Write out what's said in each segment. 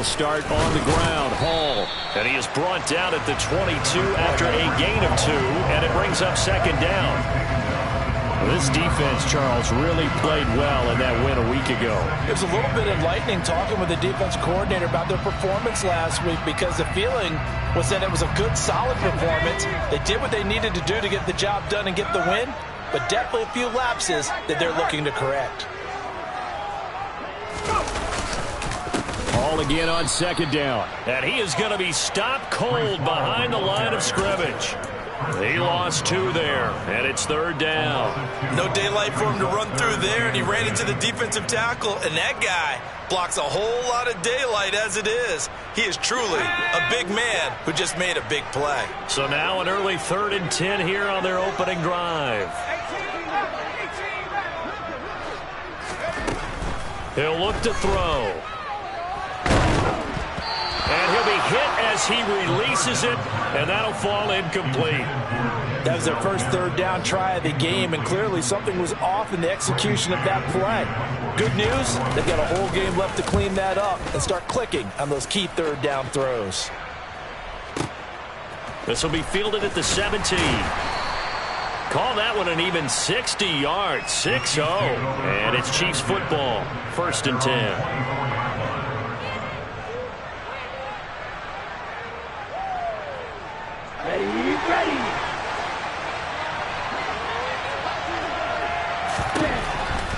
They'll start on the ground. Hall. And he is brought down at the 22 after a gain of 2, and it brings up second down. This defense, Charles, really played well in that win a week ago. It was a little bit enlightening talking with the defense coordinator about their performance last week, because the feeling was that it was a good, solid performance. They did what they needed to do to get the job done and get the win, but definitely a few lapses that they're looking to correct. Hall again on second down. And he is going to be stopped cold behind the line of scrimmage. He lost 2 there, and it's third down. No daylight for him to run through there, and he ran into the defensive tackle, and that guy blocks a whole lot of daylight as it is. He is truly a big man who just made a big play. So now an early 3rd and 10 here on their opening drive. He'll look to throw. And he'll be hit as he releases it, and that'll fall incomplete. That was their first third down try of the game, and clearly something was off in the execution of that play. Good news, they've got a whole game left to clean that up and start clicking on those key third down throws. This will be fielded at the 17. Call that one an even 60 yards, 6-0. And it's Chiefs football, 1st and 10.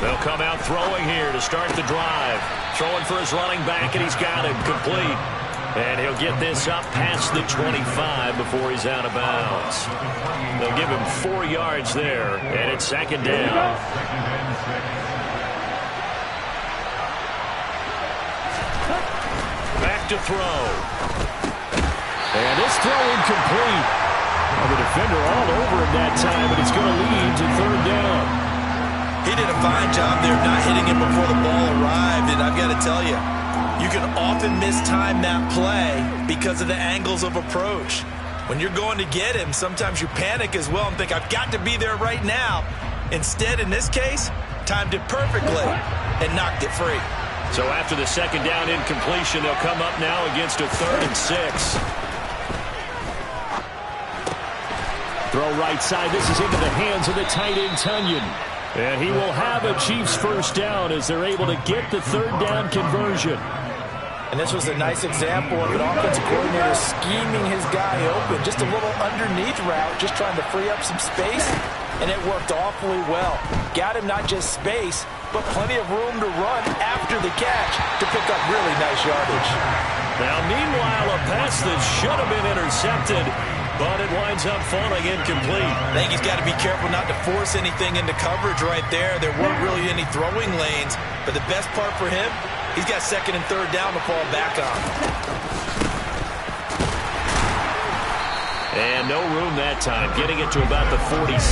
They'll come out throwing here to start the drive. Throwing for his running back, and he's got him complete. And he'll get this up past the 25 before he's out of bounds. They'll give him 4 yards there, and it's second down. Back to throw. And this throw incomplete. Well, the defender all over him that time, but it's going to lead to third down. He did a fine job there not hitting him before the ball arrived, and I've got to tell you, you can often mistime that play because of the angles of approach. When you're going to get him, sometimes you panic as well and think, I've got to be there right now. Instead, in this case, timed it perfectly and knocked it free. So after the second down incompletion, they'll come up now against a 3rd and 6. Throw right side. This is into the hands of the tight end, Tunyon. And he will have a Chiefs first down as they're able to get the third down conversion. And this was a nice example of an offensive coordinator scheming his guy open. Just a little underneath route, just trying to free up some space, and it worked awfully well. Got him not just space, but plenty of room to run after the catch to pick up really nice yardage. Now, meanwhile, a pass that should have been intercepted, but it winds up falling incomplete. I think he's got to be careful not to force anything into coverage right there. There weren't really any throwing lanes, but the best part for him, he's got 2nd and 3rd down to fall back on. And no room that time, getting it to about the 46.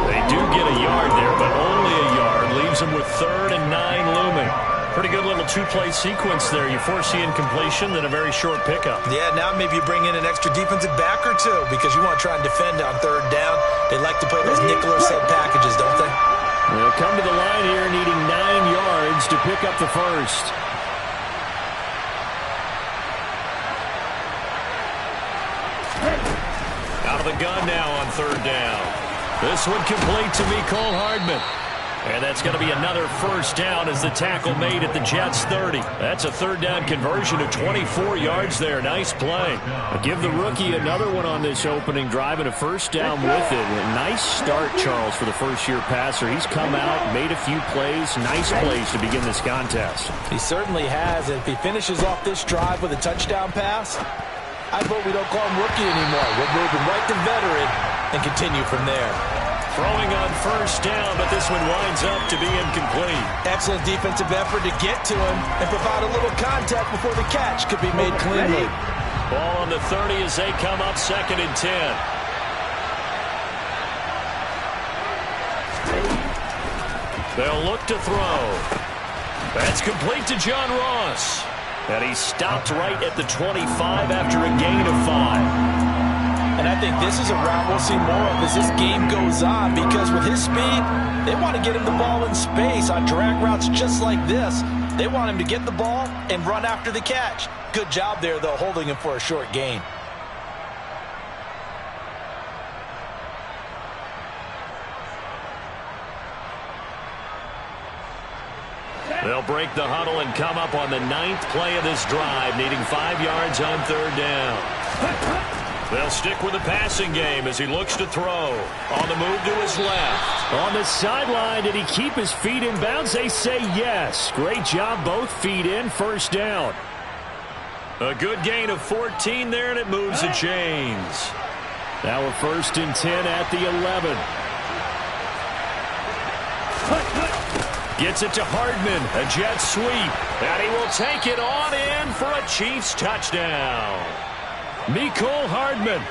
They do get a yard there, but only a yard. Leaves them with 3rd and 9 looming. Pretty good little 2-play sequence there. You foresee incompletion, then a very short pickup. Yeah, now maybe you bring in an extra defensive back or 2 because you want to try and defend on 3rd down. They like to play those nickel or set packages, don't they? They'll come to the line here needing 9 yards to pick up the first. Out of the gun now on 3rd down. This one complete to Mecole Hardman. And that's going to be another first down as the tackle made at the Jets' 30. That's a 3rd down conversion of 24 yards there. Nice play. I'll give the rookie another one on this opening drive and a first down with it. A nice start, Charles, for the first-year passer. He's come out, made a few plays, nice plays to begin this contest. He certainly has. And if he finishes off this drive with a touchdown pass, I vote we don't call him rookie anymore. We'll move him right to veteran and continue from there. Throwing on first down, but this one winds up to be incomplete. Excellent defensive effort to get to him and provide a little contact before the catch could be made cleanly. Ball on the 30 as they come up 2nd and 10. They'll look to throw. That's complete to John Ross. And he's stopped right at the 25 after a gain of 5. And I think this is a route we'll see more of as this game goes on, because with his speed, they want to get him the ball in space on drag routes just like this. They want him to get the ball and run after the catch. Good job there, though, holding him for a short gain. They'll break the huddle and come up on the 9th play of this drive, needing 5 yards on 3rd down. They'll stick with the passing game as he looks to throw. On the move to his left. On the sideline, did he keep his feet in bounds? They say yes. Great job, both feet in, 1st down. A good gain of 14 there, and it moves the chains. Now a 1st and 10 at the 11. Gets it to Hardman, a jet sweep, and he will take it on in for a Chiefs touchdown. Mecole Hardman,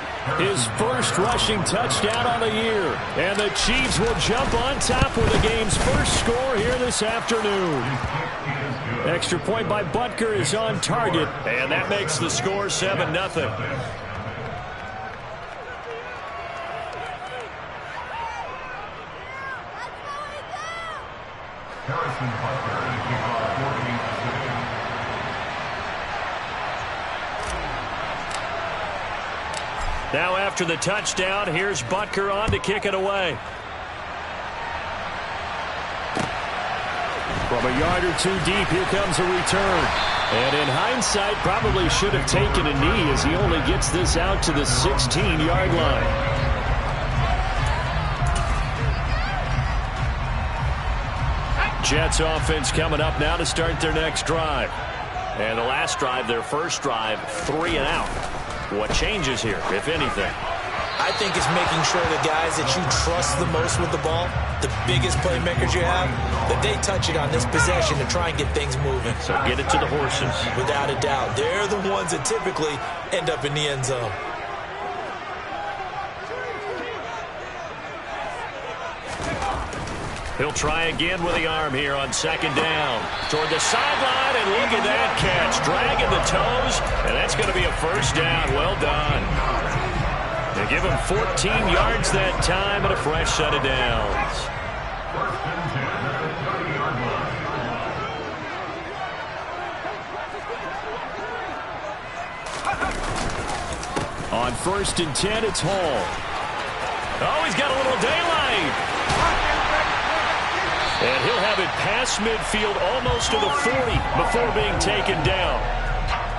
his first rushing touchdown on the year, and the Chiefs will jump on top with the game's first score here this afternoon. Extra point by Butker is on target, and that makes the score 7-0. Now after the touchdown, here's Butker on to kick it away. From a yard or 2 deep, here comes a return. And in hindsight, probably should have taken a knee as he only gets this out to the 16-yard line. Jets offense coming up now to start their next drive. And the last drive, their first drive, 3 and out. What changes here, if anything? I think it's making sure the guys that you trust the most with the ball, the biggest playmakers you have, that they touch it on this possession to try and get things moving. So get it to the horses. Without a doubt. They're the ones that typically end up in the end zone. He'll try again with the arm here on 2nd down. Toward the sideline, and look at that catch. Dragging the toes, and that's going to be a 1st down. Well done. They give him 14 yards that time and a fresh set of downs. On 1st and 10, it's Hall. Oh, he's got a little daylight. And he'll have it past midfield almost to the 40 before being taken down.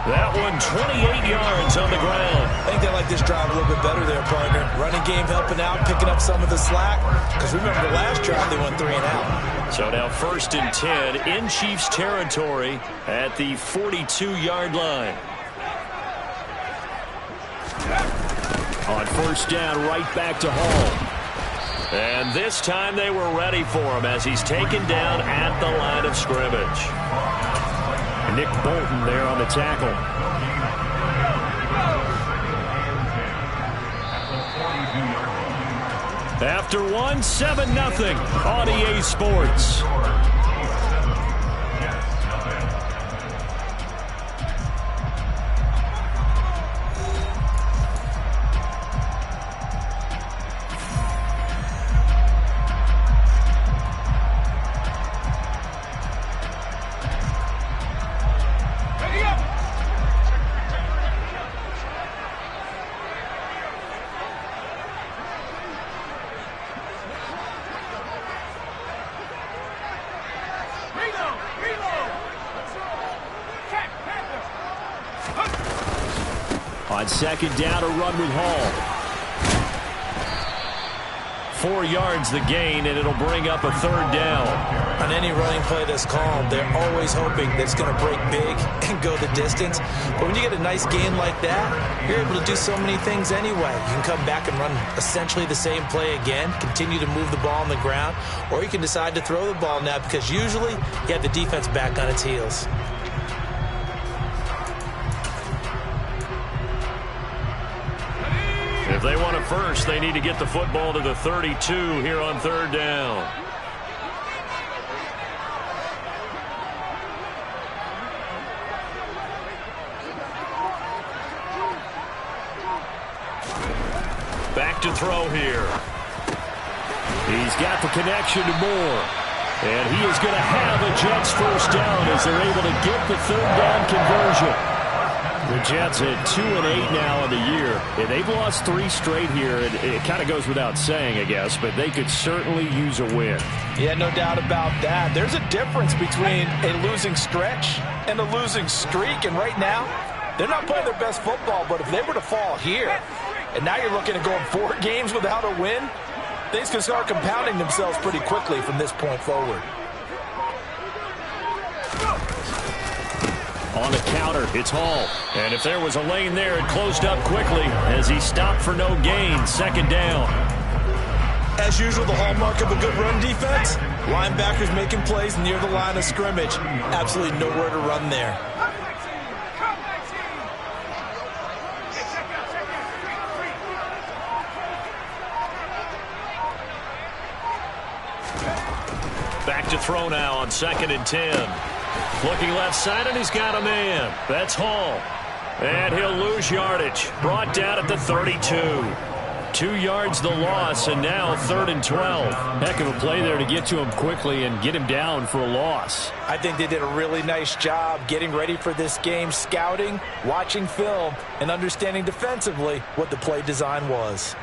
That one 28 yards on the ground. I think they like this drive a little bit better there, partner. Running game helping out, picking up some of the slack. Because remember the last drive they went 3 and out. So now 1st and 10 in Chiefs territory at the 42-yard line. On 1st down, right back to Hall. And this time they were ready for him as he's taken down at the line of scrimmage. Nick Bolton there on the tackle. After one, 7-0 on EA Sports. On 2nd down, a run with Hall. 4 yards the gain, and it'll bring up a 3rd down. On any running play that's called, they're always hoping that it's going to break big and go the distance. But when you get a nice gain like that, you're able to do so many things anyway. You can come back and run essentially the same play again, continue to move the ball on the ground, or you can decide to throw the ball now because usually you have the defense back on its heels. If they want it first, they need to get the football to the 32 here on 3rd down. Back to throw here. He's got the connection to Moore. And he is going to have a Jets first down as they're able to get the third down conversion. The Jets at 2-8 now in the year. And they've lost 3 straight here. It kind of goes without saying, I guess, but they could certainly use a win. Yeah, no doubt about that. There's a difference between a losing stretch and a losing streak. And right now, they're not playing their best football, but if they were to fall here, and now you're looking at going 4 games without a win, things can start compounding themselves pretty quickly from this point forward. On the counter, it's Hall. And if there was a lane there, it closed up quickly as he stopped for no gain. Second down. As usual, the hallmark of a good run defense, linebackers making plays near the line of scrimmage. Absolutely nowhere to run there. Back to throw now on 2nd and 10. Looking left side, and he's got a man. That's Hall. And he'll lose yardage. Brought down at the 32. 2 yards the loss, and now 3rd and 12. Heck of a play there to get to him quickly and get him down for a loss. I think they did a really nice job getting ready for this game, scouting, watching film, and understanding defensively what the play design was.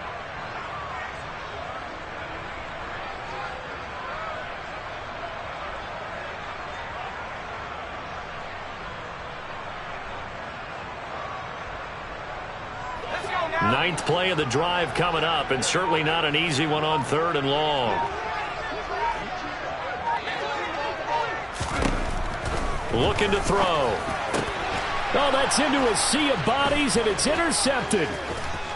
Ninth play of the drive coming up, and certainly not an easy one on 3rd and long. Looking to throw. Oh, that's into a sea of bodies, and it's intercepted.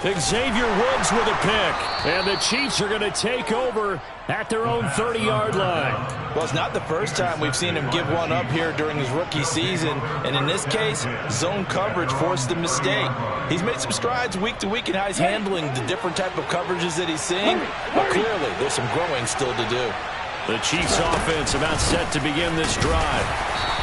Xavier Woods with a pick. And the Chiefs are going to take over at their own 30-yard line. Well, it's not the first time we've seen him give one up here during his rookie season. And in this case, zone coverage forced the mistake. He's made some strides week to week in how he's handling the different type of coverages that he's seeing. But clearly, there's some growing still to do. The Chiefs offense about set to begin this drive.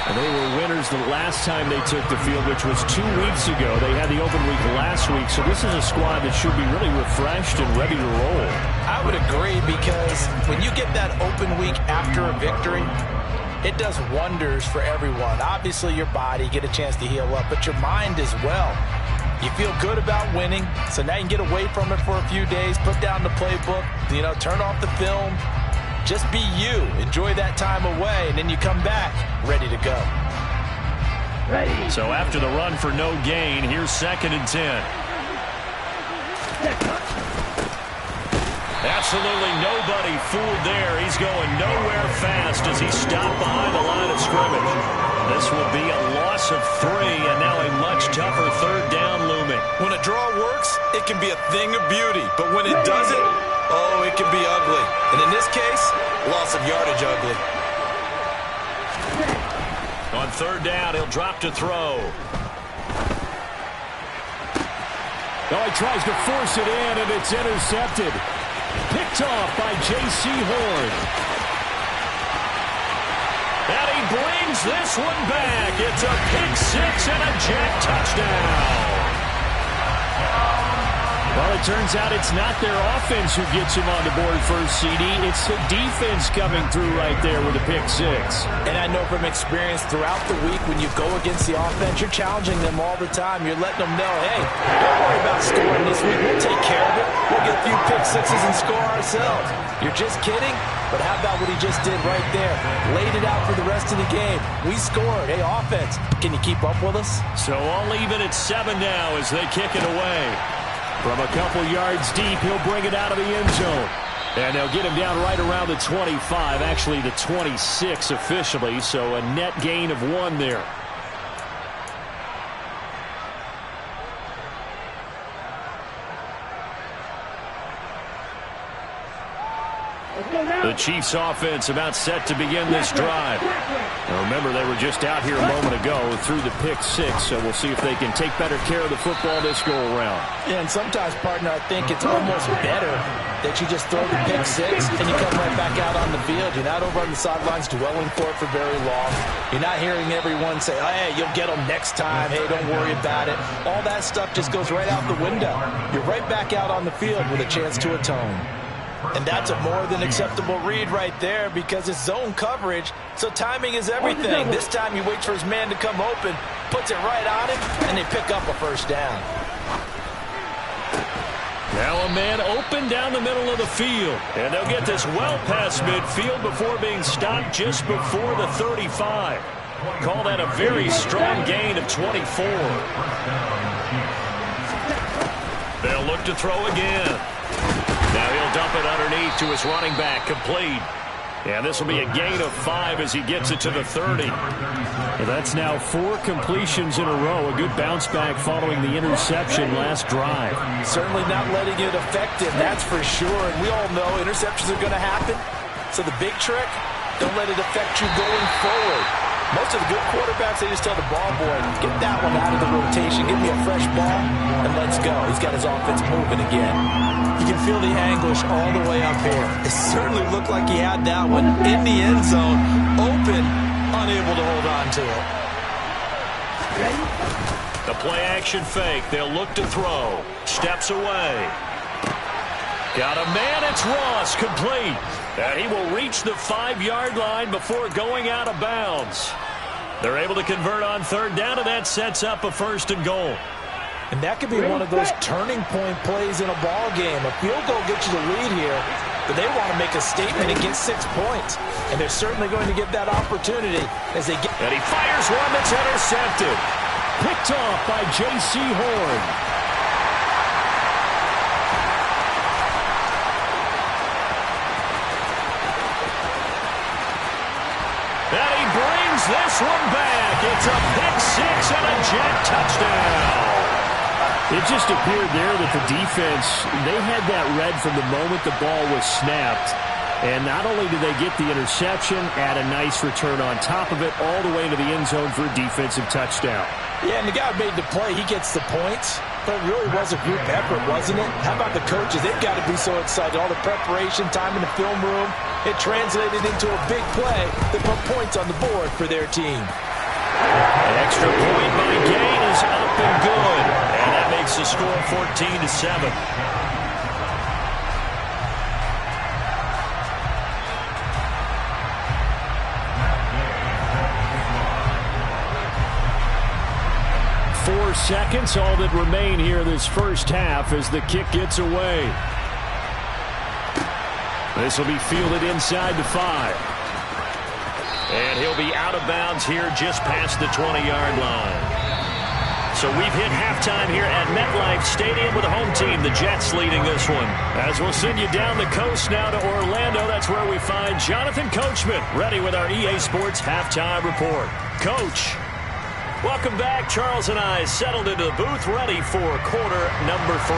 And they were winners the last time they took the field, which was 2 weeks ago. They had the open week last week, so this is a squad that should be really refreshed and ready to roll. I would agree, because when you get that open week after a victory, it does wonders for everyone. Obviously, your body, get a chance to heal up, but your mind as well. You feel good about winning, so now you can get away from it for a few days, put down the playbook, turn off the film. Just be you. Enjoy that time away, and then you come back ready to go. So after the run for no gain, here's 2nd and 10. Absolutely nobody fooled there. He's going nowhere fast as he stopped behind the line of scrimmage. This will be a loss of 3, and now a much tougher 3rd down looming. When a draw works, it can be a thing of beauty, but when it doesn't, oh, it can be ugly. And in this case, loss of yardage ugly. On 3rd down, he'll drop to throw. Oh, he tries to force it in, and it's intercepted. Picked off by J.C. Horn. And he brings this one back. It's a pick 6 and a Jet touchdown. Well, it turns out it's not their offense who gets him on the board first, CD. It's the defense coming through right there with a pick 6. And I know from experience throughout the week, when you go against the offense, you're challenging them all the time. You're letting them know, hey, don't worry about scoring this week. We'll take care of it. We'll get a few pick 6s and score ourselves. You're just kidding? But how about what he just did right there? Laid it out for the rest of the game. We scored. Hey, offense, can you keep up with us? So all even at 7 now as they kick it away. From a couple yards deep, he'll bring it out of the end zone. And they'll get him down right around the 25, actually the 26 officially, so a net gain of 1 there. The Chiefs offense about set to begin this drive. Now remember, they were just out here a moment ago through the pick 6, so we'll see if they can take better care of the football this go around. Yeah, and sometimes, partner, I think it's almost better that you just throw the pick 6 and you come right back out on the field. You're not over on the sidelines dwelling for it for very long. You're not hearing everyone say, oh, hey, you'll get them next time. Hey, don't worry about it. All that stuff just goes right out the window. You're right back out on the field with a chance to atone. And that's a more than acceptable read right there because it's zone coverage, so timing is everything. This time he waits for his man to come open, puts it right on him, and they pick up a first down. Now a man open down the middle of the field. And they'll get this well past midfield before being stopped just before the 35. Call that a very strong gain of 24. They'll look to throw again. Now he'll dump it underneath to his running back, complete. And this will be a gain of 5 as he gets it to the 30. Well, that's now 4 completions in a row. A good bounce back following the interception last drive. Certainly not letting it affect him, that's for sure. And we all know interceptions are going to happen. So the big trick, don't let it affect you going forward. Most of the good quarterbacks, they just tell the ball boy, get that one out of the rotation, give me a fresh ball, and let's go. He's got his offense moving again. You can feel the anguish all the way up here. It certainly looked like he had that one in the end zone, open, unable to hold on to it. The play action fake. They'll look to throw. Steps away. Got a man. It's Ross, complete. And he will reach the 5-yard line before going out of bounds. They're able to convert on third down, and that sets up a 1st and goal. And that could be one of those turning point plays in a ball game. A field goal gets you the lead here, but they want to make a statement and get 6 points. And they're certainly going to get that opportunity as they get. And he fires one that's intercepted. Picked off by J.C. Horn. And he brings this one back. It's a pick 6 and a Jet touchdown. It just appeared there that the defense, they had that read from the moment the ball was snapped. And not only did they get the interception, add a nice return on top of it, all the way into the end zone for a defensive touchdown. Yeah, and the guy who made the play, he gets the points. But it really was a group effort, wasn't it? How about the coaches? They've got to be so excited. All the preparation, time in the film room, it translated into a big play that put points on the board for their team. An extra point by Gain is up and good. And that makes the score 14-7. Seconds, all that remain here this first half as the kick gets away. This will be fielded inside the 5. And he'll be out of bounds here just past the 20-yard line. So we've hit halftime here at MetLife Stadium with the home team, the Jets, leading this one. As we'll send you down the coast now to Orlando, that's where we find Jonathan Coachman, ready with our EA Sports halftime report. Coach. Welcome back. Charles and I settled into the booth, ready for quarter number 3.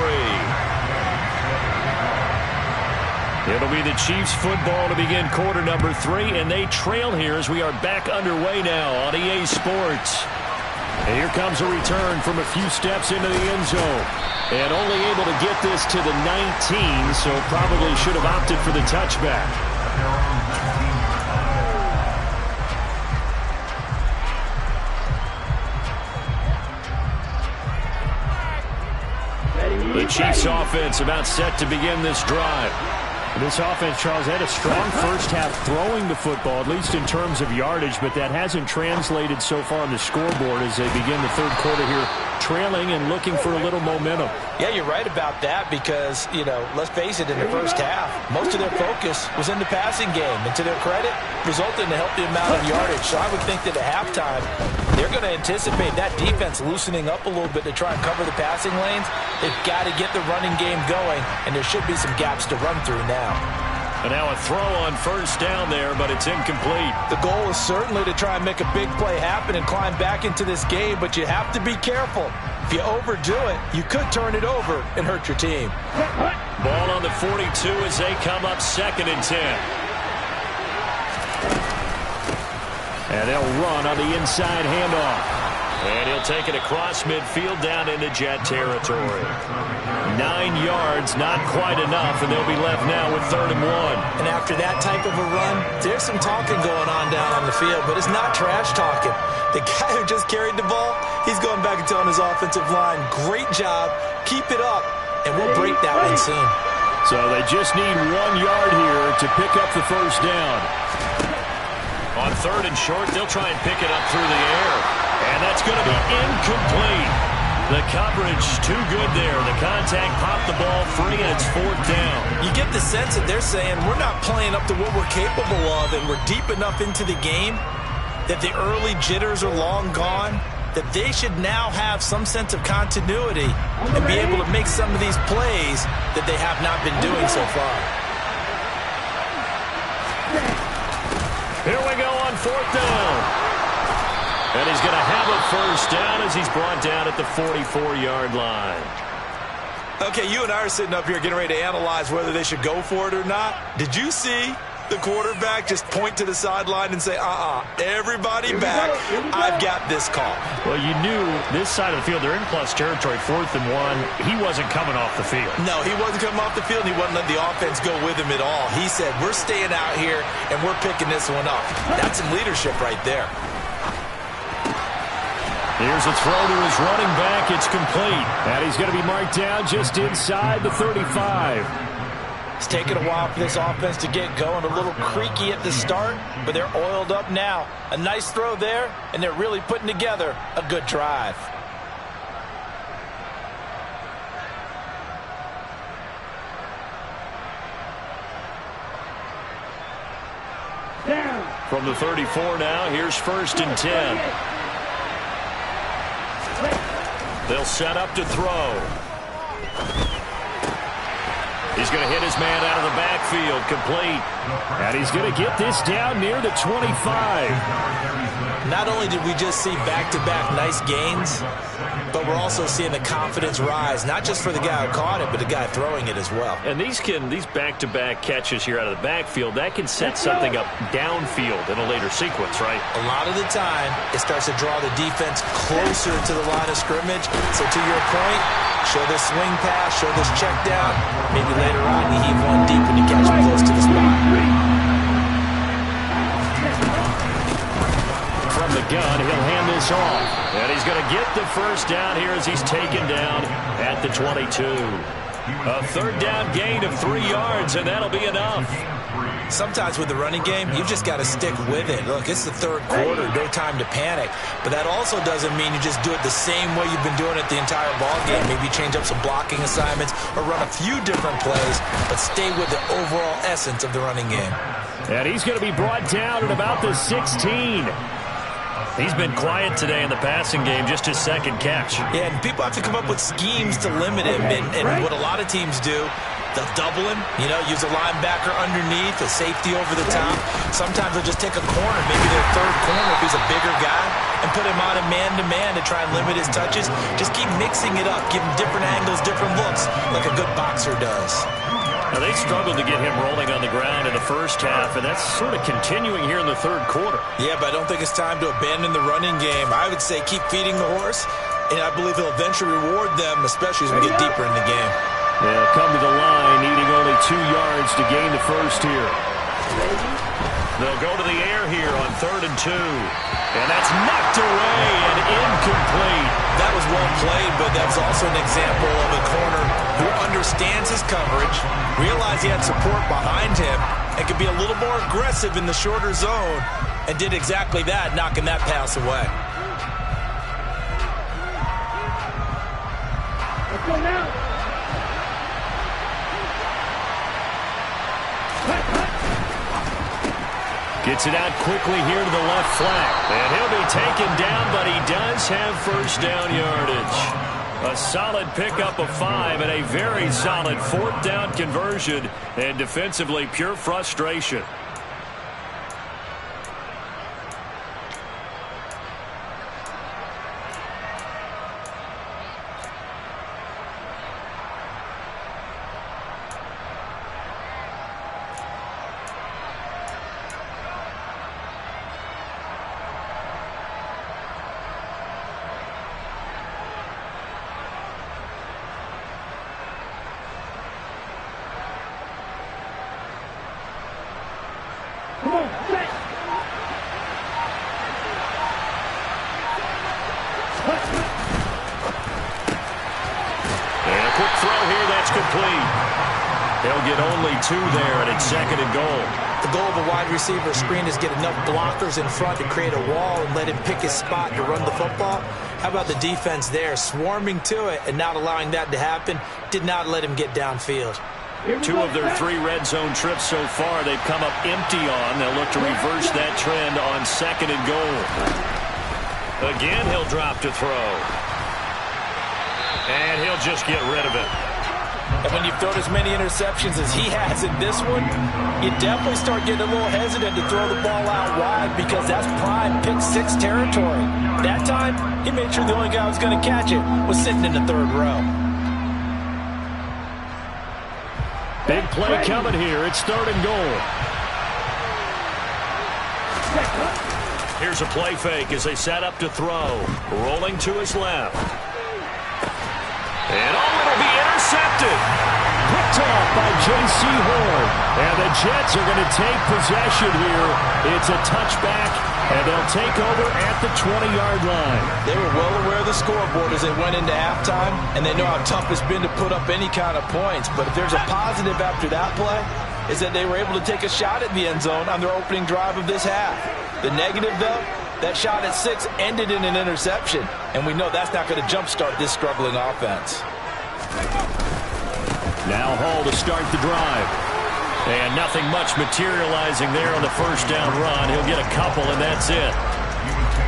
It'll be the Chiefs football to begin quarter number 3, and they trail here as we are back underway now on EA Sports. And here comes a return from a few steps into the end zone. And only able to get this to the 19, so probably should have opted for the touchback. The Chiefs offense about set to begin this drive. This offense, Charles, had a strong first half throwing the football, at least in terms of yardage, but that hasn't translated so far on the scoreboard as they begin the third quarter here, trailing and looking for a little momentum. Yeah, you're right about that because, let's face it, in the first half, most of their focus was in the passing game. And to their credit, resulted in a healthy amount of yardage. So I would think that at halftime, they're going to anticipate that defense loosening up a little bit to try and cover the passing lanes. They've got to get the running game going, and there should be some gaps to run through now. And now a throw on first down there, but it's incomplete. The goal is certainly to try and make a big play happen and climb back into this game, but you have to be careful. If you overdo it, you could turn it over and hurt your team. Ball on the 42 as they come up 2nd and 10. And they'll run on the inside handoff. And he'll take it across midfield down into Jet territory. 9 yards, not quite enough, and they'll be left now with 3rd and 1. And after that type of a run, there's some talking going on down on the field, but it's not trash talking. The guy who just carried the ball, he's going back and telling his offensive line, great job, keep it up, and we'll break that one soon. So they just need 1 yard here to pick up the first down. On third and short, they'll try and pick it up through the air. And that's going to be incomplete. The coverage too good there. The contact popped the ball free, and it's fourth down. You get the sense that they're saying we're not playing up to what we're capable of, and we're deep enough into the game that the early jitters are long gone, that they should now have some sense of continuity and be able to make some of these plays that they have not been doing so far. Here we go on fourth down. And he's going to have a first down as he's brought down at the 44-yard line. Okay, you and I are sitting up here getting ready to analyze whether they should go for it or not. Did you see the quarterback just point to the sideline and say, everybody back, I've got this call? Well, you knew this side of the field, they're in plus territory, 4th and 1. He wasn't coming off the field. No, he wasn't coming off the field, and he wasn't letting the offense go with him at all. He said, we're staying out here, and we're picking this one up. That's some leadership right there. Here's a throw to his running back. It's complete. And he's going to be marked down just inside the 35. It's taken a while for this offense to get going. A little creaky at the start, but they're oiled up now. A nice throw there, and they're really putting together a good drive. From the 34 now, here's 1st and 10. They'll set up to throw. He's going to hit his man out of the backfield, complete. And he's going to get this down near the 25. Not only did we just see back-to-back nice gains, but we're also seeing the confidence rise, not just for the guy who caught it, but the guy throwing it as well. And these back-to-back catches here out of the backfield, that can set something up downfield in a later sequence, right? A lot of the time, it starts to draw the defense closer to the line of scrimmage. So to your point, show this swing pass, show this check down. Maybe later on you heave one deep when you catch him close to the spot. From the gun, he'll hand this off. And he's going to get the first down here as he's taken down at the 22. A third down gain of 3 yards, and that'll be enough. Sometimes with the running game, you've just got to stick with it. Look, it's the third quarter, no time to panic. But that also doesn't mean you just do it the same way you've been doing it the entire ball game. Maybe change up some blocking assignments or run a few different plays, but stay with the overall essence of the running game. And he's going to be brought down at about the 16. He's been quiet today in the passing game, just his second catch. Yeah, and people have to come up with schemes to limit him. And what a lot of teams do, they'll double him, use a linebacker underneath, a safety over the top. Sometimes they'll just take a corner, maybe their third corner if he's a bigger guy, and put him on a man-to-man to try and limit his touches. Just keep mixing it up, give him different angles, different looks, like a good boxer does. Now, they struggled to get him rolling on the ground in the first half, and that's sort of continuing here in the third quarter. Yeah, but I don't think it's time to abandon the running game. I would say keep feeding the horse, and I believe he'll eventually reward them, especially as we get deeper in the game. They'll come to the line, needing only 2 yards to gain the first here. They'll go to the air here on 3rd and 2. And that's knocked away and incomplete. That was well played, but that's also an example of a corner who understands his coverage, realized he had support behind him, and could be a little more aggressive in the shorter zone, and did exactly that, knocking that pass away. Let's go now. Gets it out quickly here to the left flank. And he'll be taken down, but he does have first down yardage. A solid pickup of 5 and a very solid 4th down conversion. And defensively, pure frustration. He'll get only 2 there, and it's 2nd and goal. The goal of a wide receiver screen is get enough blockers in front to create a wall and let him pick his spot to run the football. How about the defense there, swarming to it and not allowing that to happen? Did not let him get downfield. 2 of their 3 red zone trips so far they've come up empty on. They'll look to reverse that trend on 2nd and goal. Again, he'll drop to throw. And he'll just get rid of it. And when you've thrown as many interceptions as he has in this one, you definitely start getting a little hesitant to throw the ball out wide because that's prime pick 6 territory. That time, he made sure the only guy who was going to catch it was sitting in the 3rd row. Big play coming here. It's 3rd and goal. Here's a play fake as they set up to throw. Rolling to his left. And it'll be intercepted. Picked off by J.C. Horn. And the Jets are going to take possession here. It's a touchback, and they'll take over at the 20-yard line. They were well aware of the scoreboard as they went into halftime, and they know how tough it's been to put up any kind of points. But if there's a positive after that play, is that they were able to take a shot at the end zone on their opening drive of this half. The negative, though, that shot at 6 ended in an interception, and we know that's not going to jumpstart this struggling offense. Now Hall to start the drive. And nothing much materializing there on the first down run. He'll get a couple, and that's it.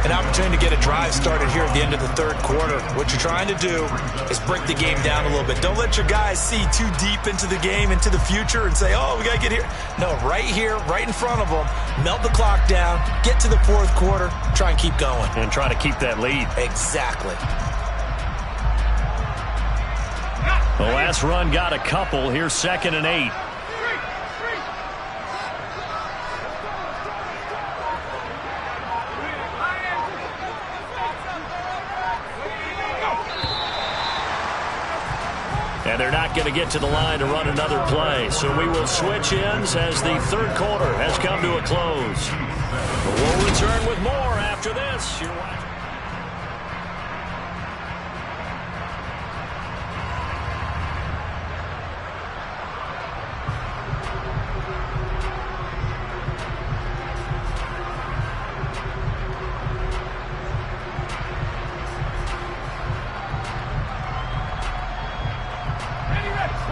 An opportunity to get a drive started here at the end of the 3rd quarter. What you're trying to do is break the game down a little bit. Don't let your guys see too deep into the game, into the future, and say, oh, we got to get here. No, right here, right in front of them, melt the clock down, get to the 4th quarter, try and keep going. And try to keep that lead. Exactly. The last run got a couple. Here's 2nd and 8. And they're not going to get to the line to run another play. So we will switch ends as the 3rd quarter has come to a close. We'll return with more after this. You're watching.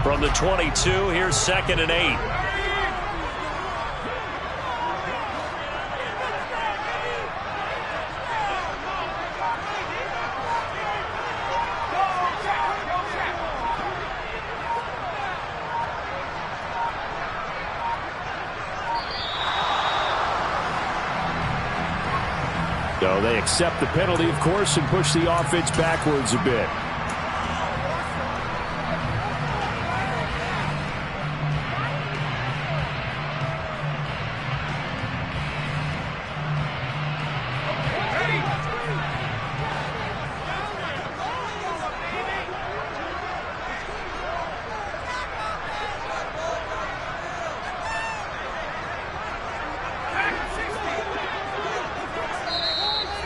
From the 22, here's 2nd and 8. So they accept the penalty, of course, and push the offense backwards a bit.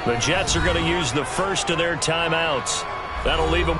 The Jets are going to use the first of their timeouts. That'll leave them.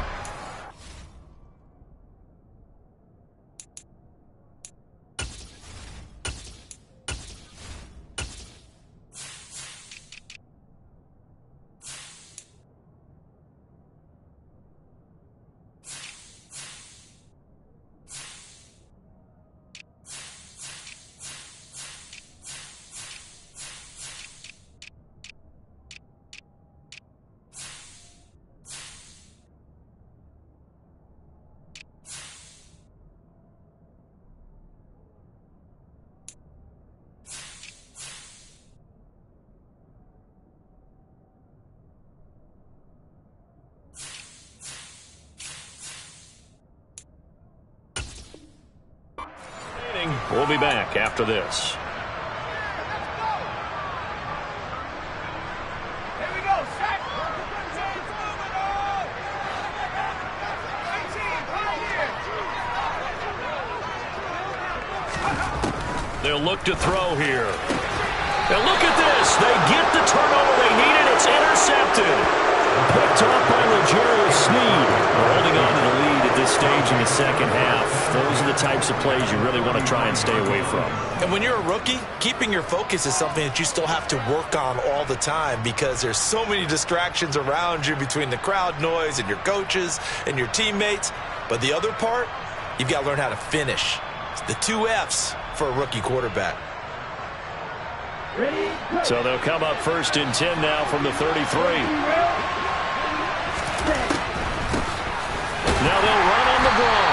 We'll be back after this. Here we go, set. They'll look to throw here. And look at this. They get the turnover they needed. It's intercepted. Picked off by L'Jarius Sneed. Holding on to the lead at this stage in the second half. Those are the types of plays you really want to try and stay away from. And when you're a rookie, keeping your focus is something that you still have to work on all the time because there's so many distractions around you between the crowd noise and your coaches and your teammates. But the other part, you've got to learn how to finish. It's the 2 F's for a rookie quarterback. So they'll come up 1st and 10 now from the 33. Now they'll run on the ball.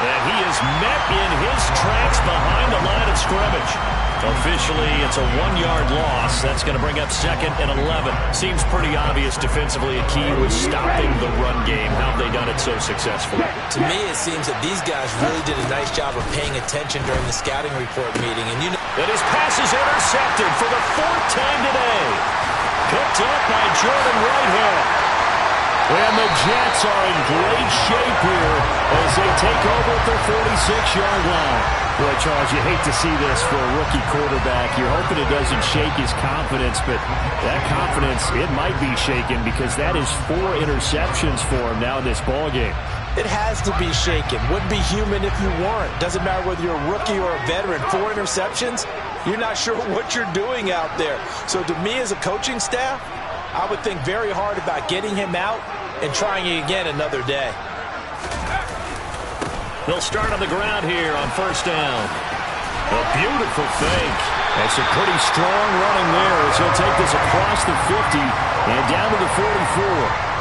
And he is met in his tracks behind the line of scrimmage. Officially, it's a 1-yard loss. That's going to bring up 2nd and 11. Seems pretty obvious defensively a key was stopping the run game. How have they done it so successfully? To me, it seems that these guys really did a nice job of paying attention during the scouting report meeting. And you know that his pass is intercepted for the 4th time today. Picked up by Jordan Whitehead. And the Jets are in great shape here as they take over at their 46-yard line. Boy, Charles, you hate to see this for a rookie quarterback. You're hoping it doesn't shake his confidence, but that confidence, it might be shaken because that is 4 interceptions for him now in this ballgame. it has to be shaken. Wouldn't be human if you weren't. Doesn't matter whether you're a rookie or a veteran. 4 interceptions, you're not sure what you're doing out there. So to me as a coaching staff, I would think very hard about getting him out and trying it again another day. They'll start on the ground here on first down. A beautiful fake. That's a pretty strong running there as he'll take this across the 50 and down to the 44.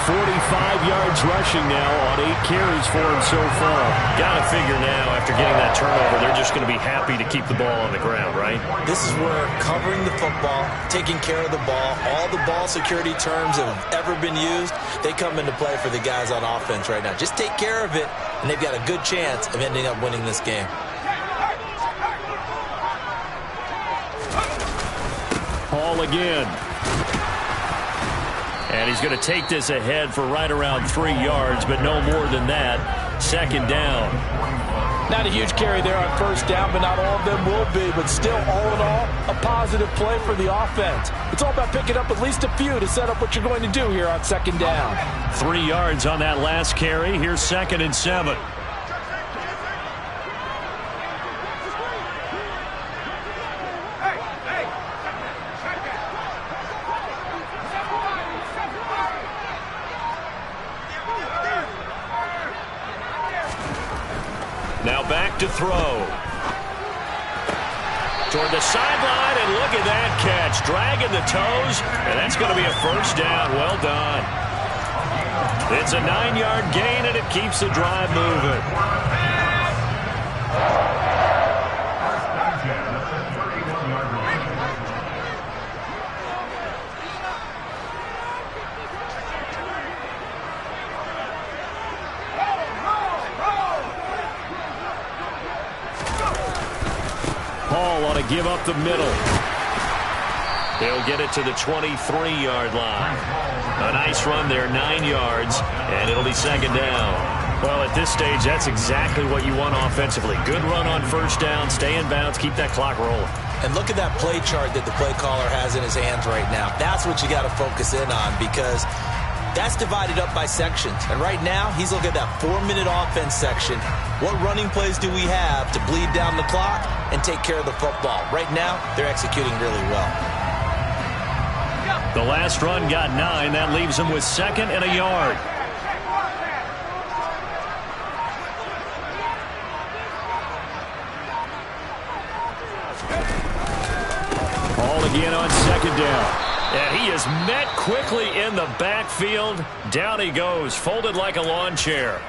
45 yards rushing now on 8 carries for him so far. Got to figure now, after getting that turnover, they're just going to be happy to keep the ball on the ground, right? This is where covering the football, taking care of the ball, all the ball security terms that have ever been used, they come into play for the guys on offense right now. Just take care of it, and they've got a good chance of ending up winning this game. Hall again. And he's going to take this ahead for right around 3 yards, but no more than that. Second down. Not a huge carry there on first down, but not all of them will be. But still, all in all, a positive play for the offense. It's all about picking up at least a few to set up what you're going to do here on second down. 3 yards on that last carry. Here's 2nd and 7. Now back to throw. Toward the sideline, and look at that catch. Dragging the toes, and that's going to be a first down. Well done. It's a 9-yard gain, and it keeps the drive moving. Hall ought to give up the middle. They'll get it to the 23-yard line. A nice run there, 9 yards, and it'll be second down. Well, at this stage, that's exactly what you want offensively. Good run on first down, stay in bounds, keep that clock rolling. And look at that play chart that the play caller has in his hands right now. That's what you got to focus in on, because that's divided up by sections. And right now, he's looking at that 4-minute offense section. What running plays do we have to bleed down the clock and take care of the football? Right now, they're executing really well. The last run got 9. That leaves him with 2nd and a yard. All again on second down. And he is met quickly in the backfield. Down he goes, folded like a lawn chair.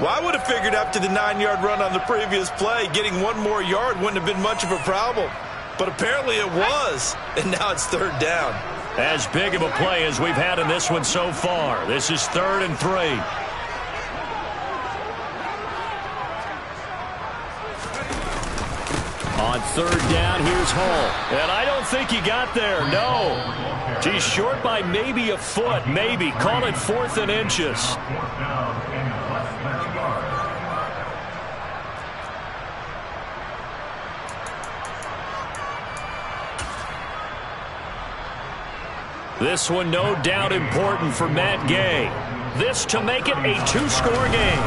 Well, I would have figured after the 9-yard run on the previous play, getting 1 more yard wouldn't have been much of a problem. But apparently it was, and now it's 3rd down. As big of a play as we've had in this one so far. This is 3rd and 3. On 3rd down, here's Hall. And I don't think he got there, no. He's short by maybe a foot, maybe. Call it 4th and inches. This one no doubt important for Matt Gay. this to make it a two-score game.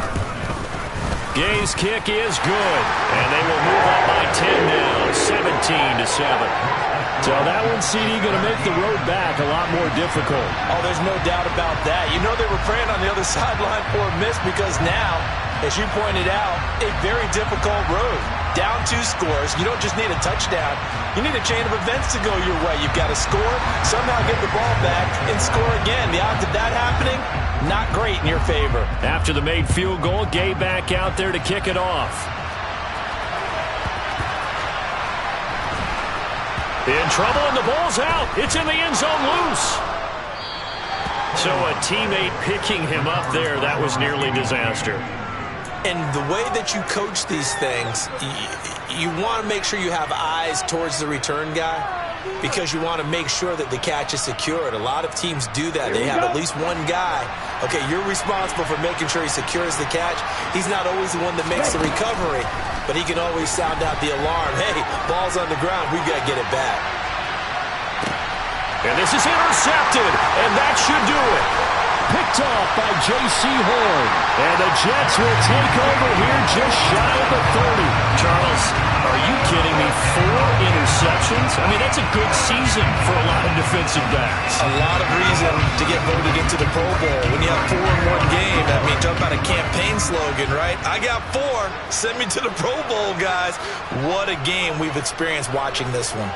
Gay's kick is good, and they will move up by 10 now, 17-7. So that one, CD, going to make the road back a lot more difficult. Oh, there's no doubt about that. You know they were praying on the other sideline for a miss because now, as you pointed out, a very difficult road. Down 2 scores. You don't just need a touchdown. You need a chain of events to go your way. You've got to score, somehow get the ball back, and score again. The odds of that happening, not great in your favor. After the made field goal, Gay back out there to kick it off. In trouble, and the ball's out. It's in the end zone loose. So a teammate picking him up there, that was nearly disaster. And the way that you coach these things, you want to make sure you have eyes towards the return guy because you want to make sure that the catch is secured. A lot of teams do that. They have at least one guy. Okay, you're responsible for making sure he secures the catch. He's not always the one that makes the recovery, but he can always sound out the alarm. Hey, ball's on the ground. We've got to get it back. And this is intercepted, and that should do it. Picked off by J.C. Horn. And the Jets will take over here just shy of the 30. Charles, are you kidding me? 4 interceptions? I mean, that's a good season for a lot of defensive backs. A lot of reason to get voted into the Pro Bowl. When you have 4 in one game, I mean, talk about a campaign slogan, right? I got 4. Send me to the Pro Bowl, guys. What a game we've experienced watching this one.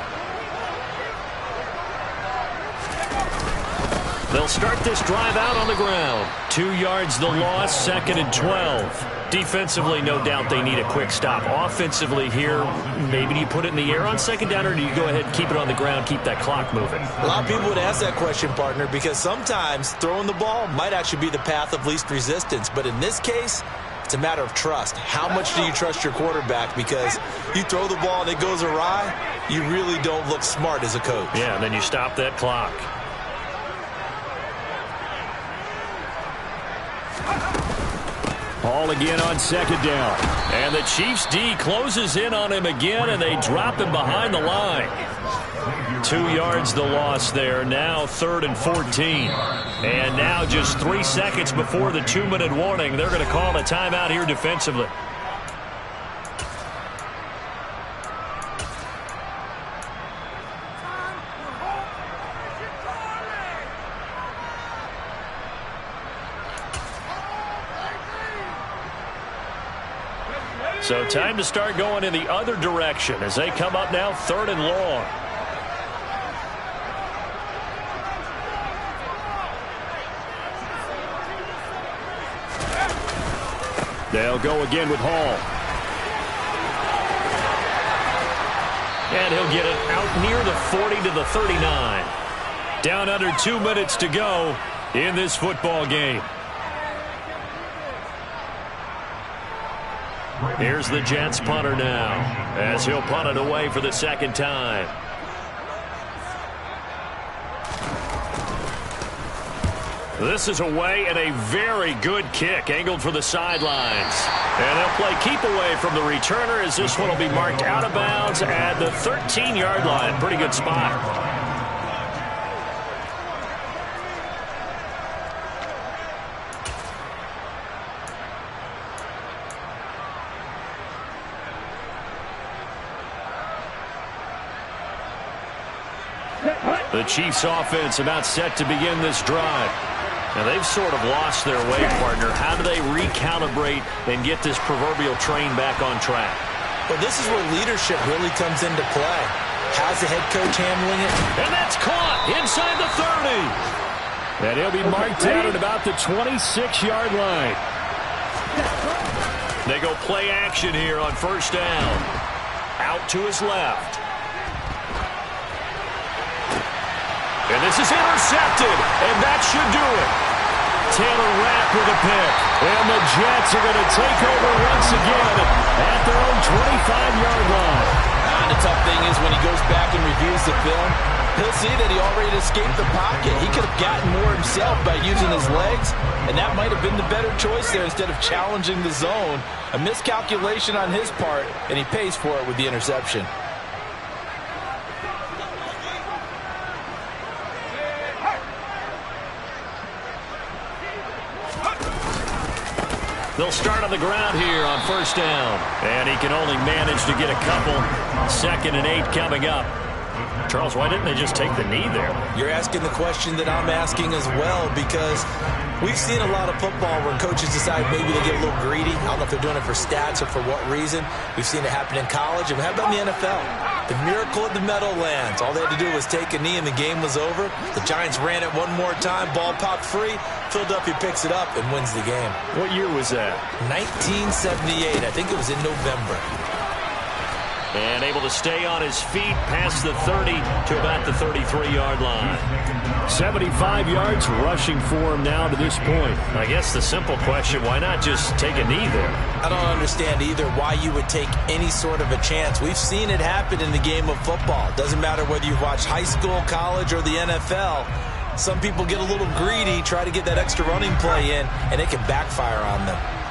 They'll start this drive out on the ground. 2 yards the loss, 2nd and 12. Defensively, no doubt they need a quick stop. Offensively here, maybe do you put it in the air on 2nd down, or do you go ahead and keep it on the ground, keep that clock moving? A lot of people would ask that question, partner, because sometimes throwing the ball might actually be the path of least resistance. But in this case, it's a matter of trust. How much do you trust your quarterback? Because you throw the ball and it goes awry, you really don't look smart as a coach. Yeah, and then you stop that clock. Ball again on 2nd down. And the Chiefs D closes in on him again, and they drop him behind the line. 2 yards the loss there. Now 3rd and 14. And now just 3 seconds before the 2-minute warning, they're going to call a timeout here defensively. So time to start going in the other direction as they come up now 3rd and long. They'll go again with Hall. And he'll get it out near the 40 to the 39. Down under 2 minutes to go in this football game. Here's the Jets punter now as he'll punt it away for the 2nd time. This is away and a very good kick angled for the sidelines. And they'll play keep away from the returner as this one will be marked out of bounds at the 13-yard line. Pretty good spot. The Chiefs offense about set to begin this drive. Now they've sort of lost their way, partner. How do they recalibrate and get this proverbial train back on track? Well, this is where leadership really comes into play. How's the head coach handling it? And that's caught inside the 30. And he'll be marked out at about the 26-yard line. They go play action here on 1st down. Out to his left. And this is intercepted, and that should do it. Taylor Rapp with a pick. And the Jets are going to take over once again at their own 25-yard line. And the tough thing is when he goes back and reviews the film, he'll see that he already escaped the pocket. He could have gotten more himself by using his legs, and that might have been the better choice there instead of challenging the zone. A miscalculation on his part, and he pays for it with the interception. They'll start on the ground here on first down. And he can only manage to get a couple. 2nd and 8 coming up. Charles, why didn't they just take the knee there? You're asking the question that I'm asking as well, because we've seen a lot of football where coaches decide maybe they get a little greedy. I don't know if they're doing it for stats or for what reason. We've seen it happen in college. And how about in the NFL? The miracle at the Meadowlands. All they had to do was take a knee and the game was over. The Giants ran it one more time. Ball popped free. Philadelphia picks it up and wins the game. What year was that? 1978. I think it was in November. And able to stay on his feet past the 30 to about the 33-yard line. 75 yards rushing for him now to this point. I guess the simple question, why not just take a knee there? I don't understand either why you would take any sort of a chance. We've seen it happen in the game of football. It doesn't matter whether you watch high school, college, or the NFL. Some people get a little greedy, try to get that extra running play in, and it can backfire on them.